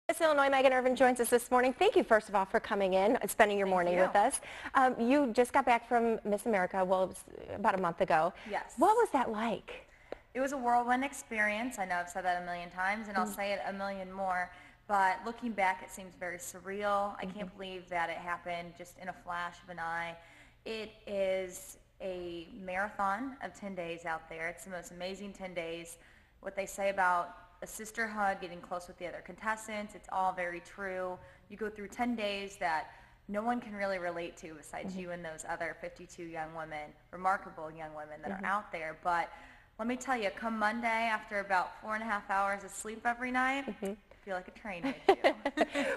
Miss Illinois Megan Ervin joins us this morning. Thank you, first of all, for coming in and spending your morning with us. You just got back from Miss America, well, it was about a month ago. Yes. What was that like? It was a whirlwind experience. I know I've said that a million times, and I'll say it a million more. But looking back, it seems very surreal. I can't believe that it happened just in a flash of an eye. It is a marathon of 10 days out there. It's the most amazing 10 days. What they say about a sisterhood, getting close with the other contestants, it's all very true. You go through 10 days that no one can really relate to besides you and those other 52 young women, remarkable young women that are out there. But let me tell you, come Monday, after about 4.5 hours of sleep every night, I feel like a train hit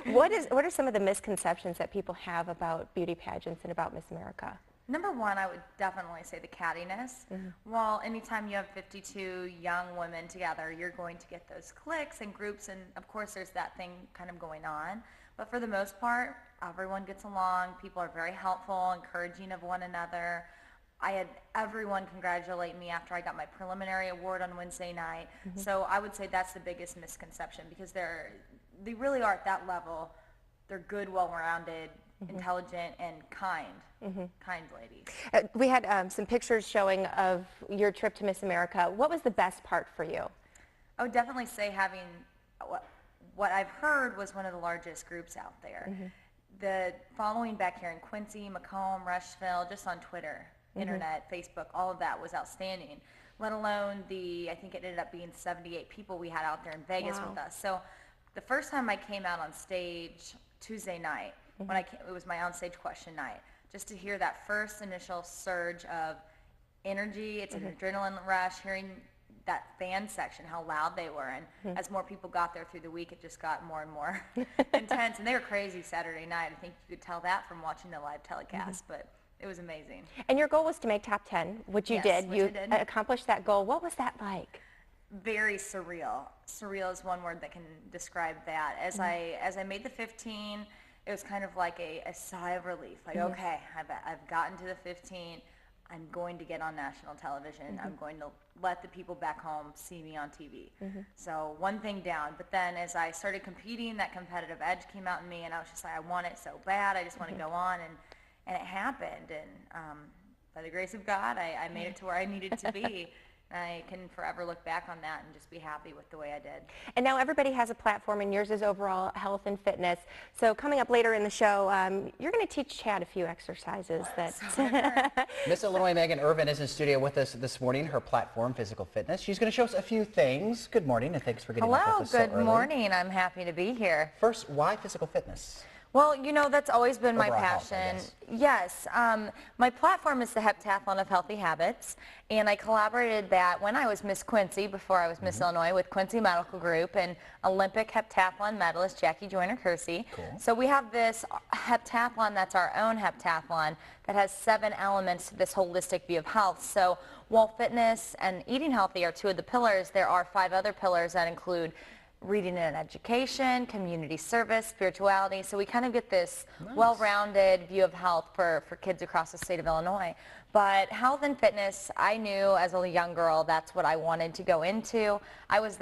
you. What are some of the misconceptions that people have about beauty pageants and about Miss America? Number one, I would definitely say the cattiness. Well, anytime you have 52 young women together, you're going to get those cliques and groups, and of course there's that thing kind of going on. But for the most part, everyone gets along. People are very helpful, encouraging of one another. I had everyone congratulate me after I got my preliminary award on Wednesday night. So I would say that's the biggest misconception, because they really are at that level. They're good, well-rounded, intelligent, and kind ladies. We had some pictures showing of your trip to Miss America. What was the best part for you? I would definitely say having what I've heard was one of the largest groups out there. The following back here in Quincy, Macomb, Rushville, just on Twitter, internet, Facebook, all of that was outstanding. Let alone I think it ended up being 78 people we had out there in Vegas with us. So the first time I came out on stage Tuesday night, when it was my onstage question night, just to hear that first initial surge of energy, it's an adrenaline rush, hearing that fan section, how loud they were, and as more people got there through the week, it just got more and more intense, and they were crazy Saturday night. I think you could tell that from watching the live telecast, but it was amazing. And your goal was to make top 10, which you did. You accomplished that goal. What was that like? Very surreal. Surreal is one word that can describe that. As I made the 15, it was kind of like a sigh of relief. Like, okay, I've gotten to the 15. I'm going to get on national television. I'm going to let the people back home see me on TV. So one thing down. But then as I started competing, that competitive edge came out in me, and I was just like, I want it so bad. I just want to go on, and it happened. And by the grace of God, I made it to where I needed to be. I can forever look back on that and just be happy with the way I did. And now everybody has a platform, and yours is overall health and fitness. So coming up later in the show, you're going to teach Chad a few exercises. Miss Illinois Megan Ervin is in studio with us this morning, her platform, Physical Fitness. She's going to show us a few things. Good morning, and thanks for getting up with us so early. Good morning. I'm happy to be here. First, why physical fitness? Well, you know, that's always been my Overall passion. health, Yes. My platform is the Heptathlon of Healthy Habits, and I collaborated that when I was Miss Quincy, before I was Miss Illinois, with Quincy Medical Group and Olympic heptathlon medalist Jackie Joyner-Kersee. Cool. So we have this heptathlon that's our own heptathlon that has 7 elements to this holistic view of health. So while fitness and eating healthy are 2 of the pillars, there are 5 other pillars that include reading and education, community service, spirituality. So we kind of get this well-rounded view of health for kids across the state of Illinois. But health and fitness, I knew as a young girl that's what I wanted to go into. I always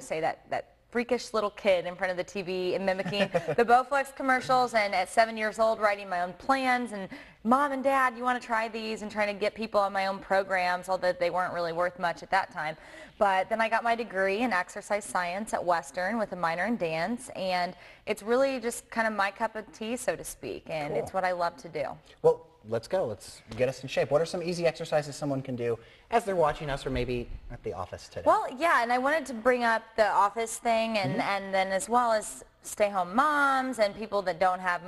say that freakish little kid in front of the TV and mimicking the Bowflex commercials, and at 7 years old writing my own plans, and Mom and Dad, you want to try these, and trying to get people on my own programs, although they weren't really worth much at that time. But then I got my degree in exercise science at Western with a minor in dance, and it's really just kind of my cup of tea, so to speak, and it's what I love to do. Well, let's go. Let's get us in shape. What are some easy exercises someone can do as they're watching us or maybe at the office today? Well, yeah, and I wanted to bring up the office thing, and then as well as stay-home moms and people that don't have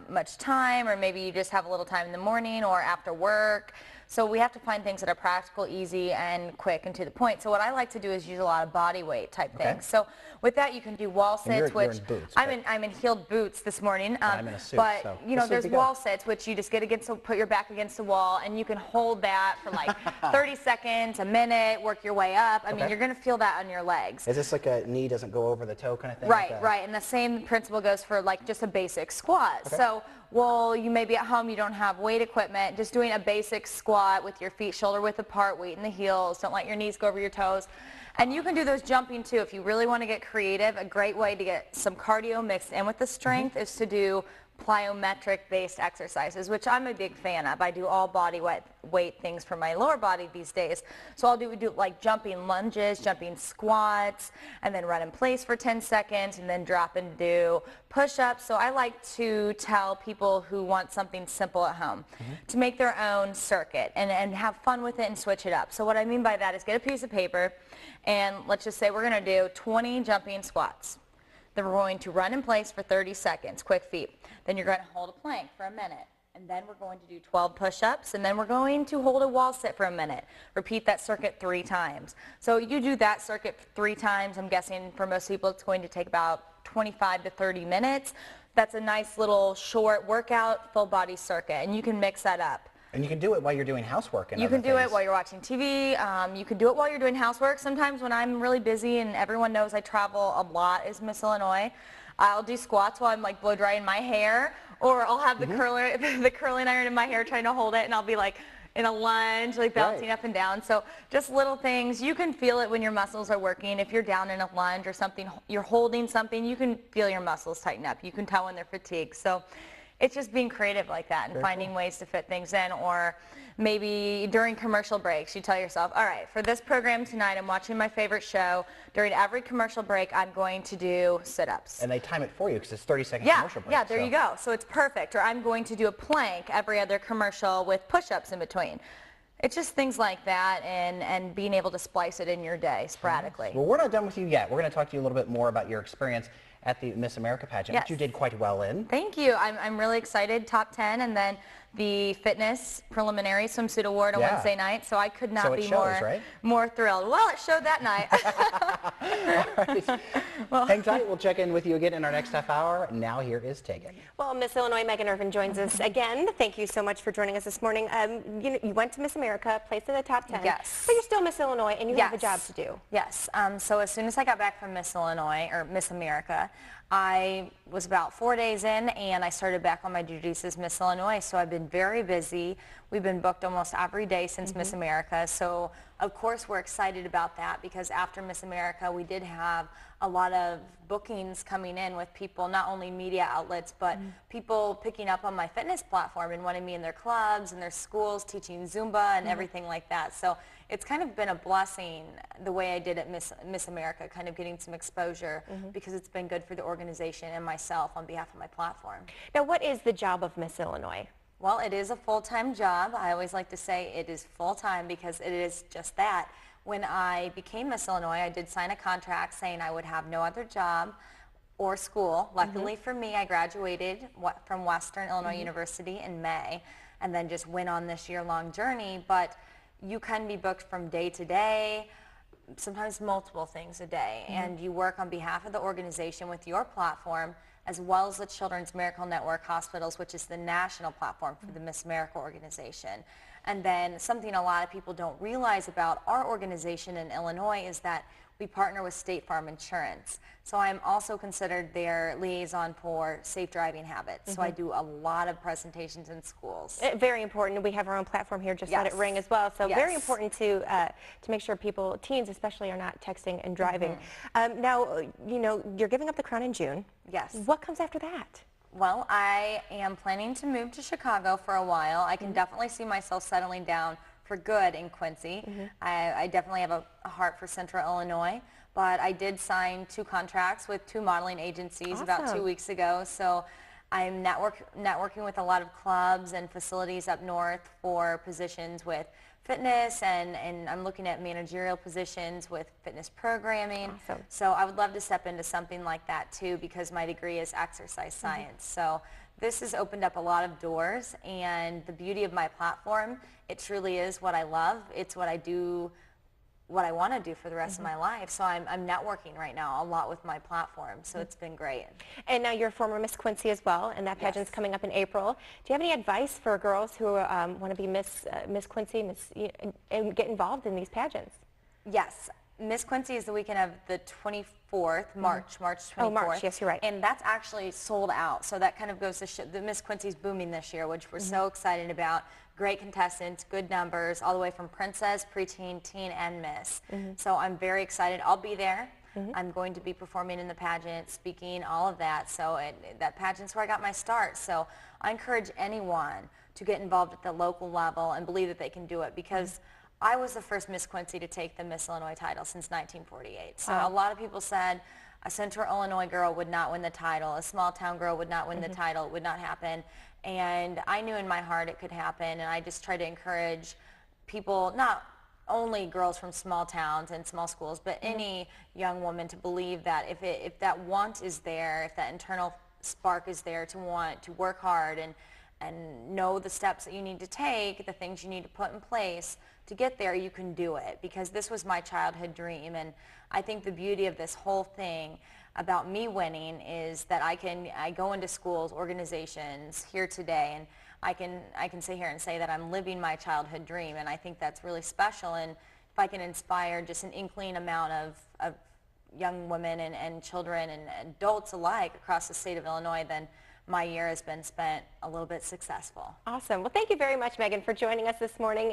much time, or maybe you just have a little time in the morning or after work. So we have to find things that are practical, easy, and quick and to the point. So what I like to do is use a lot of body weight type things. So with that, you can do wall sits, you're in boots, I'm in heeled boots this morning. I'm in a suit, but so you know, there's wall sits, which you just get put your back against the wall, and you can hold that for like 30 seconds, a minute, work your way up. I mean, you're going to feel that on your legs. Is this like a knee doesn't go over the toe kind of thing? Right, right. And the same principle goes for like just a basic squat. So, well, you may be at home, you don't have weight equipment, just doing a basic squat with your feet shoulder width apart, weight in the heels, don't let your knees go over your toes. And you can do those jumping too if you really want to get creative. A great way to get some cardio mixed in with the strength is to do plyometric based exercises, which I'm a big fan of. I do all body weight things for my lower body these days. So I'll do like jumping lunges, jumping squats, and then run in place for 10 seconds and then drop and do push-ups. So I like to tell people who want something simple at home to make their own circuit and have fun with it and switch it up. So what I mean by that is get a piece of paper and let's just say we're going to do 20 jumping squats. Then we're going to run in place for 30 seconds, quick feet. Then you're going to hold a plank for a minute. And then we're going to do 12 push-ups. And then we're going to hold a wall sit for a minute. Repeat that circuit 3 times. So you do that circuit 3 times. I'm guessing for most people it's going to take about 25 to 30 minutes. That's a nice little short workout, full body circuit. And you can mix that up. And you can do it while you're doing housework and You other can do things. it while you're watching TV. You can do it while you're doing housework. Sometimes when I'm really busy and everyone knows I travel a lot as Miss Illinois, I'll do squats while I'm like blow drying my hair, or I'll have the curling iron in my hair trying to hold it, and I'll be like in a lunge, like bouncing up and down. So just little things. You can feel it when your muscles are working. If you're down in a lunge or something, you're holding something, you can feel your muscles tighten up. You can tell when they're fatigued. So it's just being creative like that and finding ways to fit things in. Or maybe during commercial breaks, you tell yourself, all right, for this program tonight, I'm watching my favorite show. During every commercial break, I'm going to do sit-ups. And they time it for you because it's 30-second commercial break. Yeah, there you go. So it's perfect. Or I'm going to do a plank every other commercial with push-ups in between. It's just things like that and being able to splice it in your day sporadically. Well, we're not done with you yet. We're going to talk to you a little bit more about your experience at the Miss America pageant, which you did quite well in. Thank you. I'm really excited. Top 10, and then the fitness preliminary swimsuit award on Wednesday night. So I could not be more thrilled. Well, it showed that night. All right. Well, hang tight. We'll check in with you again in our next half hour. Now here is Tegan. Well, Miss Illinois Megan Ervin joins us again. Thank you so much for joining us this morning. You went to Miss America, placed in the top 10. Yes. But you're still Miss Illinois, and you have a job to do. Yes. So as soon as I got back from Miss Illinois, or Miss America, I was about 4 days in, and I started back on my duties as Miss Illinois. So I've been very busy. We've been booked almost every day since Miss America. So of course we're excited about that, because after Miss America we did have a lot of bookings coming in with people, not only media outlets, but people picking up on my fitness platform and wanting me in their clubs and their schools, teaching Zumba and everything like that. So it's kind of been a blessing the way I did at Miss America, kind of getting some exposure, because it's been good for the organization and myself on behalf of my platform. Now, what is the job of Miss Illinois? Well, it is a full-time job. I always like to say it is full-time because it is just that. When I became Miss Illinois, I did sign a contract saying I would have no other job or school. Luckily for me, I graduated from Western Illinois University in May and then just went on this year-long journey. But you can be booked from day to day, sometimes multiple things a day, and you work on behalf of the organization with your platform, as well as the Children's Miracle Network Hospitals, which is the national platform for the Miss America organization. And then something a lot of people don't realize about our organization in Illinois is that we partner with State Farm Insurance. So I'm also considered their liaison for safe driving habits. So I do a lot of presentations in schools. Very important. We have our own platform here, Just Let It Ring, as well. So very important to make sure people, teens especially, are not texting and driving. Now, you know, you're giving up the crown in June. Yes. What comes after that? Well, I am planning to move to Chicago for a while. I can definitely see myself settling down for good in Quincy. I definitely have a heart for Central Illinois, but I did sign 2 contracts with 2 modeling agencies about 2 weeks ago. So I'm networking with a lot of clubs and facilities up north for positions with fitness, and I'm looking at managerial positions with fitness programming. So I would love to step into something like that too, because my degree is exercise science. So this has opened up a lot of doors, and the beauty of my platform, it truly is what I love. It's what I do, what I want to do for the rest of my life. So I'm networking right now a lot with my platform, so it's been great. And now you're a former Miss Quincy as well, and that pageant's coming up in April. Do you have any advice for girls who want to be Miss Quincy and get involved in these pageants? Yes. Miss Quincy is the weekend of the 24th, March 24th. Oh, March, yes, you're right. And that's actually sold out. So that kind of goes to show the Miss Quincy's booming this year, which we're so excited about. Great contestants, good numbers, all the way from princess, preteen, teen, and miss. So I'm very excited. I'll be there. I'm going to be performing in the pageant, speaking, all of that. So that pageant's where I got my start. So I encourage anyone to get involved at the local level and believe that they can do it, because I was the first Miss Quincy to take the Miss Illinois title since 1948. So a lot of people said a Central Illinois girl would not win the title, a small town girl would not win the title, it would not happen. And I knew in my heart it could happen, and I just tried to encourage people, not only girls from small towns and small schools, but any young woman, to believe that if that want is there, if that internal spark is there to want to work hard and know the steps that you need to take, the things you need to put in place to get there, you can do it. Because this was my childhood dream, and I think the beauty of this whole thing about me winning is that I go into schools, organizations here today, and I can sit here and say that I'm living my childhood dream, and I think that's really special. And if I can inspire just an inkling amount of young women and children and adults alike across the state of Illinois, then my year has been spent a little bit successful. Awesome. Well, thank you very much, Megan, for joining us this morning.